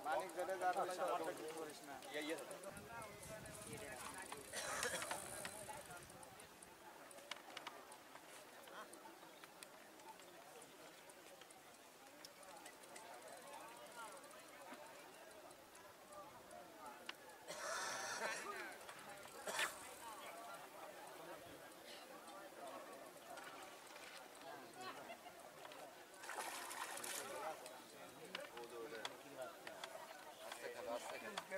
মানিক ধরে যা করিস না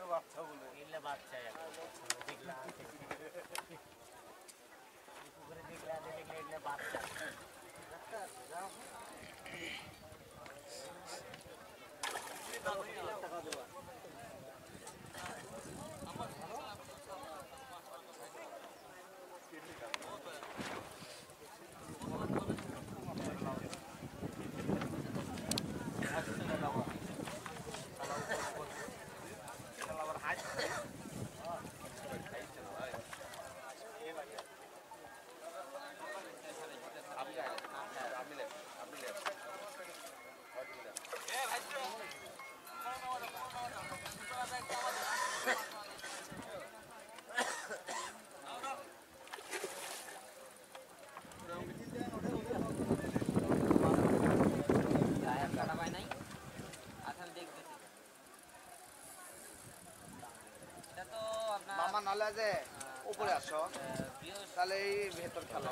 বাচ্চা বলে বাচ্চা পুকুরে দেখলে বাচ্চা টাকা দেওয়া মামা নালে যে উপরে আসো তাহলে এই ভেতর খেলো